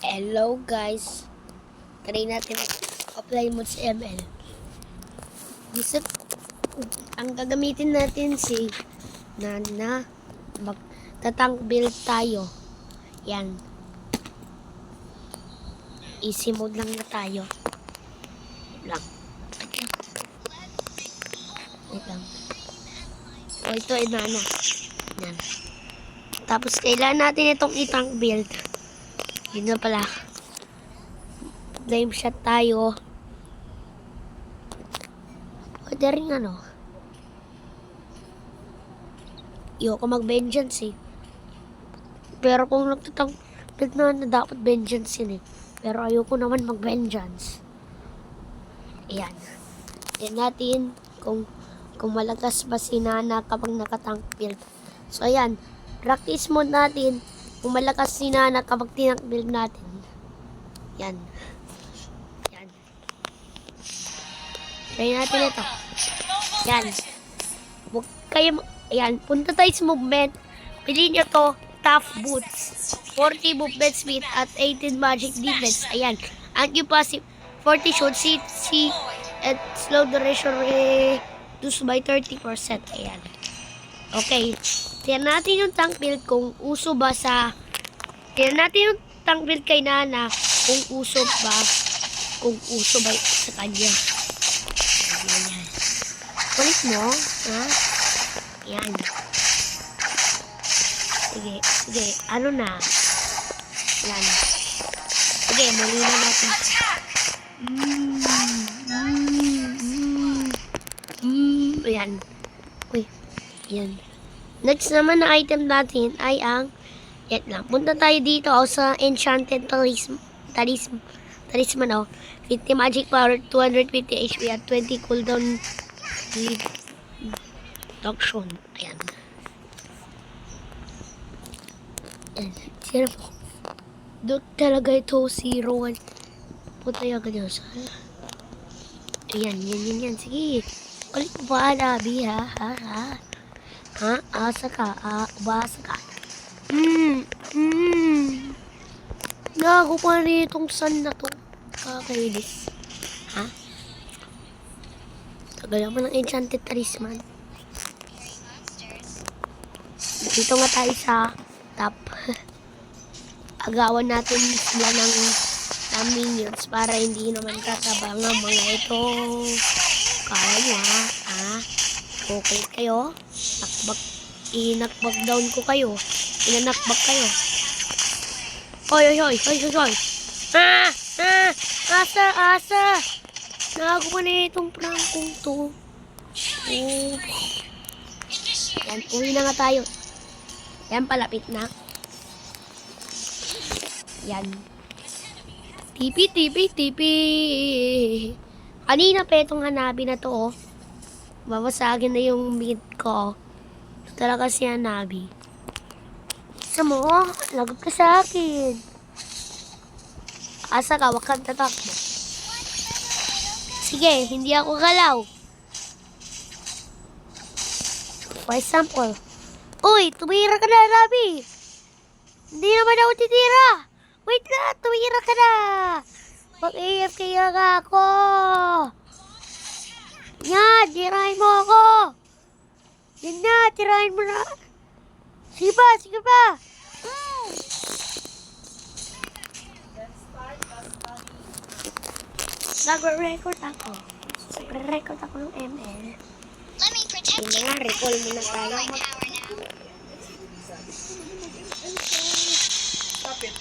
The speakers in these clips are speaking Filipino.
Hello guys. Try natin apply mo sa ML. Gusto, ang gagamitin natin si Nana. Magtatank build tayo. Yan. Easy mode lang na tayo. Lang. Wait lang. O ito ay Nana. Yan. Tapos kailangan natin itong i-tank build. Yun na pala. Flame shot tayo. Pwede rin ano. Ayoko mag-vengeance eh. Pero kung nagtatang build na dapat vengeance yun eh. Pero ayoko naman mag-vengeance. Ayan. Ayan natin kung malakas ba si Nana kapag nakatank build. So ayan. Practice mode natin kung malakas si Nana kapag tinank build natin. Yan. Yan. Try natin ito. Yan. Huwag kayo, ayan. Punta tayo sa movement. Piliin nyo to. Tough boots. 40 movement speed at 18 magic defense. Ayan. Anti-passive. 40 shot CC at slow duration reduced by 30%. Ayan. Okay. Tignan natin yung tank build kung uso ba sa... Tignan natin yung tank build kay Nana kung uso ba sa kanya. Ayan. Kulit mo, ha? Ayan. Sige. Ano na? Ayan. Sige, muli na natin. Ayan. Uy. Ayan. Next naman na item natin ay ang yan lang. Punta tayo dito sa Enchanted Talisman. 50 magic power, 250 HP at 20 cooldown reduction. Ayan. Ayan. Sino po? Doon talaga ito, 0-1. Punta yung ganyan sa... Ayan. Sige. Ulit ba, Nabi, ha? Asa ka? Basa ka? Naku pa rin itong sun na to. Kakailis. Ha? Tagal naman ng Enchanted Talisman. Dito nga tayo sa top. Agawan natin sila ng minions para hindi naman katabangan mga ito. Kaya mo ha? Okay kayo? Inakbag down ko kayo. Inanakbag kayo. Hoy. Asa. Nagawa na itong prangkong to. Yan, uwi na nga tayo. Yan, palapit na. Yan. Tipi. Kanina pa itong Hanabi na to, oh. Babasagin na yung mid ko. Ito talaga si Hanabi. Isa mo, lagab ka sa akin. Asa ka, wag kang tatakbo. Sige, hindi ako galaw. For example, uy, tumira ka na, Hanabi. Hindi naman ako titira. Wait na, tumira ka na. Mag-AFK nga ako. Yan, tirahin mo ako. Yan na, tirahin mo na. Sige pa. Nag-record ako. Nag-record ako ng ML. Hindi nga, recall muna tayo. Stop it.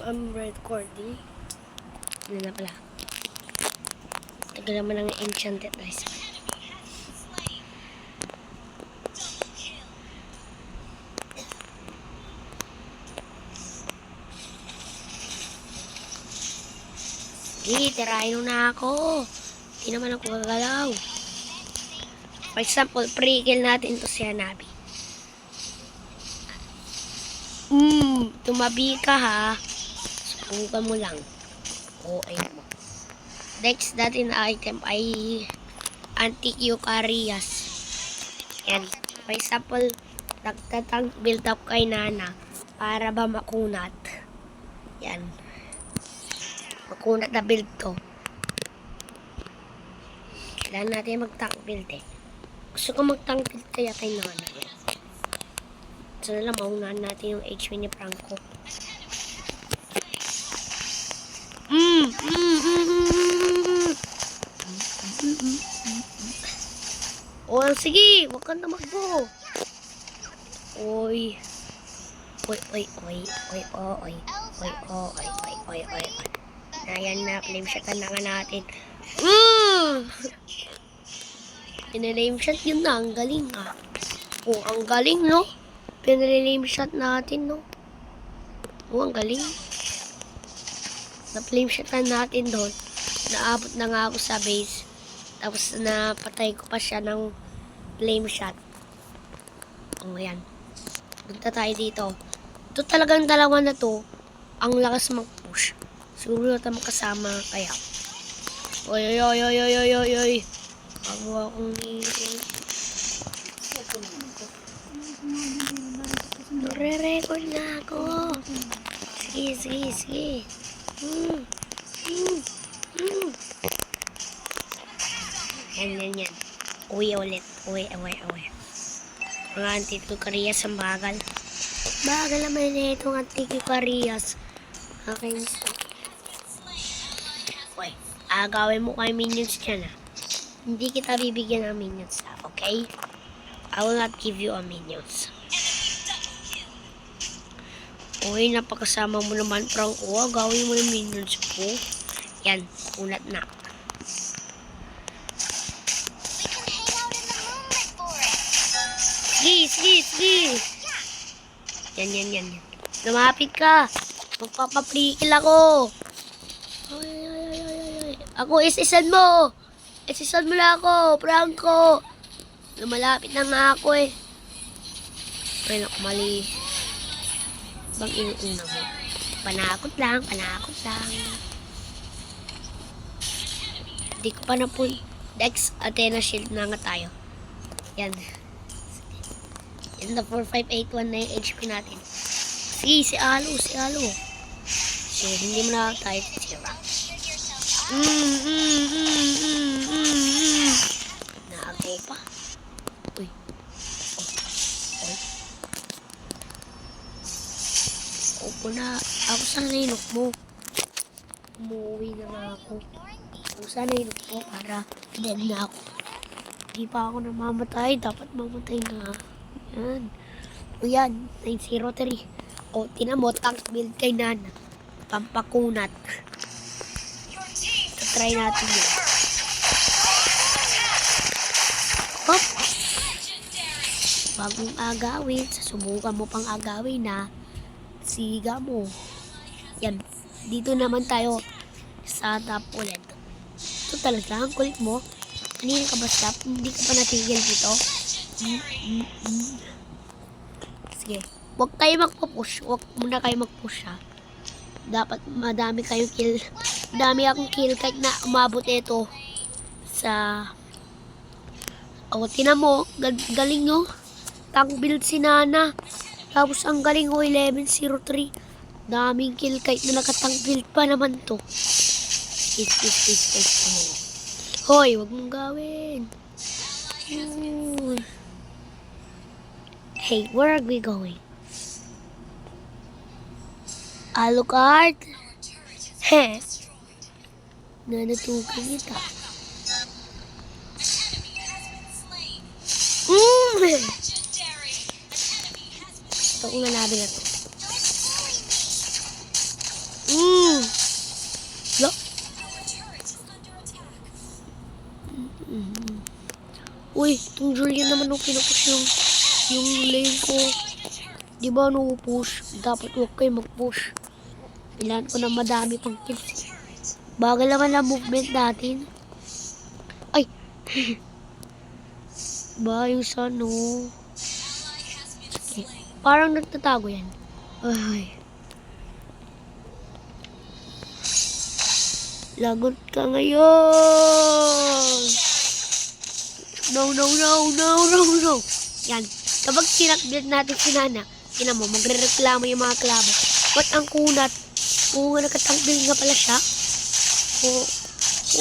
I'm recording. Ano na pala. Tagal naman ng Enchanted Talisman. Sige, tirahin na ako. Hindi naman ako gagalaw. For example, pre-kill natin to si Hanabi. Tumabi ka ha. Subukan mo lang. Ayun mo. Next natin na item ay Anti-Eucarias. Yan. For example, nagtatang build up kay Nana. Para ba makunat? Yan. Makunat na build to. Kailangan natin mag-tank build eh. Gusto ko mag-tank build kaya kay Nana. So na lang, maunahan natin yung HP ni Franco. Oh, sige, wag ka na magbo. Oy. Oy. Ayan na, flame shot na nga natin. Pinalame shot yun na, ang galing ah. Oh, ang galing no? Pinalame shot natin no? Oh, ang galing. Na-flame shot na natin doon. Naabot na nga ako sa base. Tapos napatay ko pa siya ng flame shot. Oh, yan. Punta tayo dito. Ito talagang dalawa na to. Ang lakas mag-push. Siguro na makasama kaya. Oy. Bago akong nare-record na ako. Sige. Yan. Uwi ulit. Uwi. Mga anti-Tucarias ang bagal. Bagal naman na itong anti-Tucarias. Aking uy, agawin mo kay minions dyan ah. Hindi kita bibigyan ng minions ah, okay? I will not give you a minions. Uy, napakasama mo naman, Franco. Gawin mo ng minions po. Yan, unat na. Sige. Yan. Lumapit ka. Magpapaplikil ako. Ay. Ako, isisan mo. Isisan mo na ako, Franco. Lumalapit na nga ako eh. Ay, naku, mali. Bang inuuna mo. Panakot lang. Hindi ko pa na po. Dex, Athena Shield na nga tayo. Yan. Yan na 4581 na yung HP natin. Si Alo. So, hindi mo na tayo titira. Naagaw pa. Uy. Opo na. Ako sana inok mo. Umuwi na nga ako. Ako sana inok mo para dead na ako. Hindi pa ako namamatay. Dapat mamatay na. Yan. O yan. 903. O, tinan mo. Tank build kay Nana. Pampakunat. Try natin yun. Hop! Bagong agawin. Susubukan mo pang agawin na. Siga mo. Yan. Dito naman tayo sa top ulit. Ito talaga. Ang kulit mo. Kanina ka ba stop? Hindi ka pa natigil dito. Sige. Huwag kayo magpupush. Huwag muna kayo magpush ha. Dapat madami kayong kill. Dami akong kill kahit na umabot ito sa tinan mo, galing no. Tank build si Nana. Tapos ang galing 1103. Daming kill kahit na nakatank build pa naman to. Hoy, wag mong gawin. Hey, where are we going? Alucard? Heh. Nanatukan kita. Ito kong nanabi na to. Look. Uy, itong Julian naman nung pinupush yung lane ko. Di ba nung push? Dapat huwag kayo mag-push. Kailangan ko na madami pang kills. Bagal naman ang movement natin. Ay! Ba, yung sano. Okay. Parang nagtatago yan. Ay. Lagot ka ngayon! No. Yan. Kapag sinakbuild natin si Nana, Tinan mo, magre-reklamo yung mga klabo. Ba't ang kunat? Oo nga, nakatanggal nga pala siya. Oh.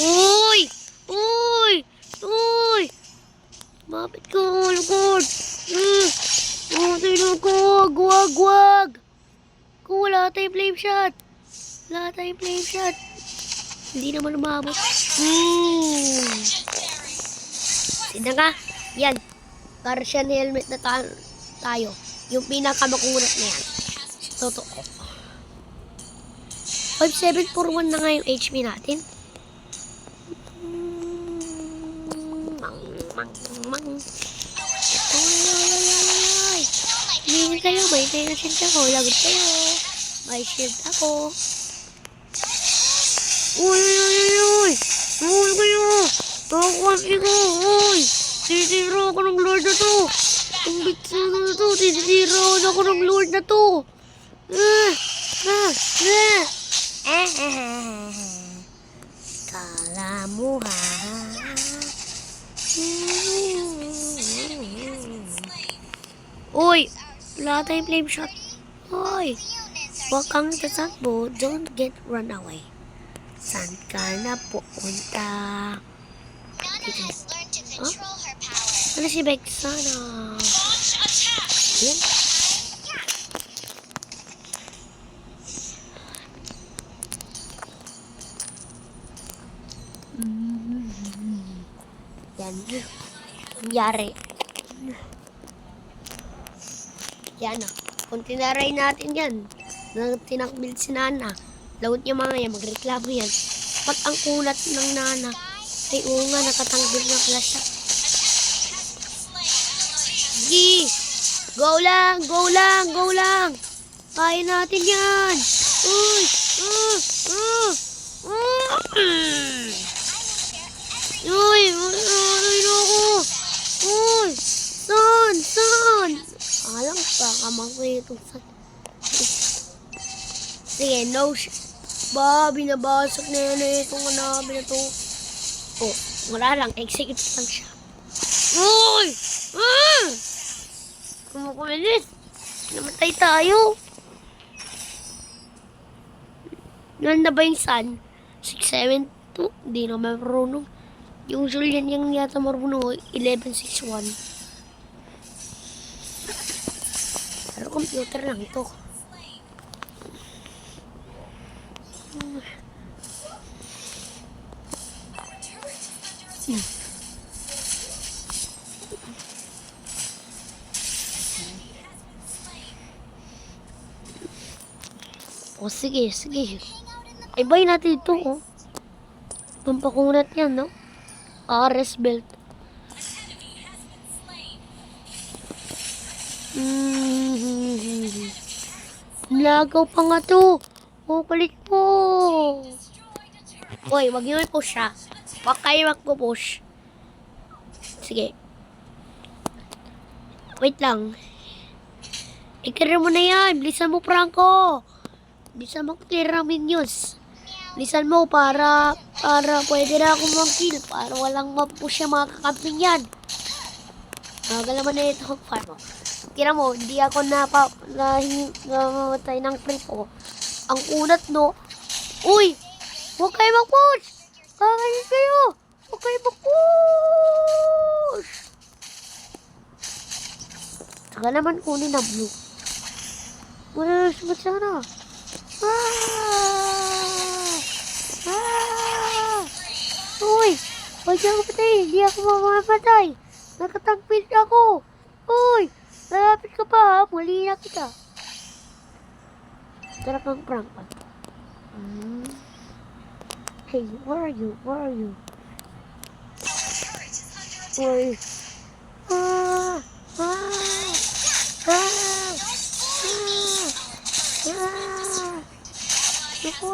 Uy! Uy! Uy! Mapit ko, lukod! Oh, tinan ko! Wag! Wala tayong flame shot! Hindi naman umabot. Sina nga? Yan. Garcian helmet na tayo. Yung pinakamakunat na yan. Totoo. 5741 na nga yung HP natin. Hindi kayo. May shield ako. Lagot kayo. May shield ako. Uy! Uy kayo! Takwasi ko! Uy! Sisira ako ng Lord na to! Ang bitsa na to! Sisira ako ng Lord na to! Kala mo ha? Uy! Wala tayong flame shot. Uy! Huwag kang tatakbo. Don't get run away. Saan ka na pupunta? Huh? Ano si Bex? Sana. Yan. Yan. Nangyari. Yan na. Kung tinaray natin yan, na tinakbil si Nana, lawot niya mga yan, magreklamo yan. Pag ang kulat ng Nana, ay oo nga, nakatanggal na pala siya. Sige! Go lang! Kaya natin yan! Uy! Uy! Uy! Saan? Alam pa, kamangkay itong saan. Sige, no binabasag na yan itong hanabi na to. Oh, wala lang. Execute lang siya. Uy! Kumukulit. Namatay tayo. Nan na ba yung sun? 672? Hindi naman marunong. Usually yan yung yata marunong. 1161. Pero computer lang ito. O sige. Ay buy natin ito oh. Pampakunat yan no. RS belt. Lagaw pa nga to. Oh, kulit po. Uy, wag nyo i-push ha. Wag kayo magpo-push. Sige. Wait lang. I-clear mo na yan. Bilisan mo, Franco. Bilisan mo clear ang minions. Bilisan mo para pwede na akong mag-kill. Para walang mag-push yung mga kakamping yan. Nagalaman na ito ang farm. Tira mo, hindi ako namatay ng creep ko. Ang unat no. Uy! Huwag kayo mag-push! Kakalit kayo! Huwag kayo mag-push! Saka naman kunin na blue. Wala na sana. Uy! Huwag niyo ako patay. Hindi ako mamamatay. Nakatagpil ako. Uy! Lalapit ka pa ha. Muli na kita. Tara kang prank pa. Hey, where are you? Uy!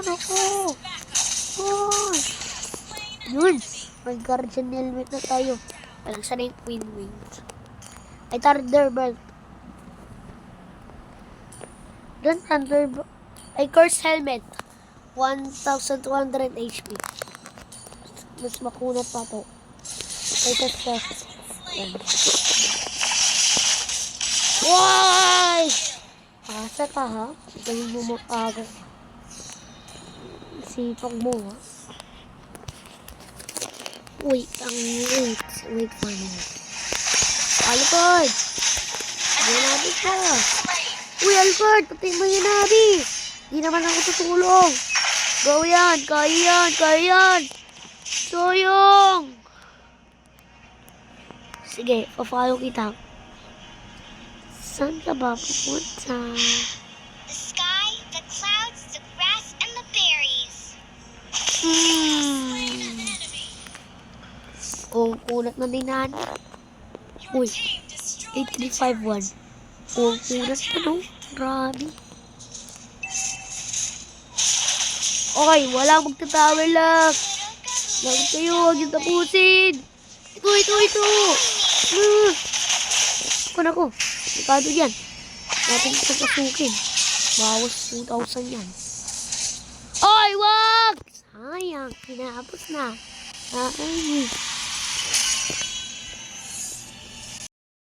Naku! Uy! Yun! May guardian helmet na tayo. Walang sana yung twin wings. Ay, Thunderbelt. Doon, Thunderbelt. Ay, curse helmet. 1,200 HP. Mas makunat pa to. Ay, tas. Yan. Why? Basta ka ha. Galing mo mag-aga. Sipag mo ha. Wait for me. Alfred! Hindi natin siya. Uy, Alfred! Patay mo yun nabi. Hindi naman ako tutulong. Go yan! Kaya yan! Soyong! Sige, pa-follow kita. Saan ka ba pupunta? The sky, the clouds, the grass, and the berries. Kung kunat na din natin. Uy, 8351. Kung kunat pa no? Grabe. Okay, walang magtatower lang. Lang kayo, huwag yung tapusin. Ito. Kuna ko. Ikado yan. Natin ito pasukin. Bawas 2,000 yan. Oy, wag! Sayang, kinapos na. Ay,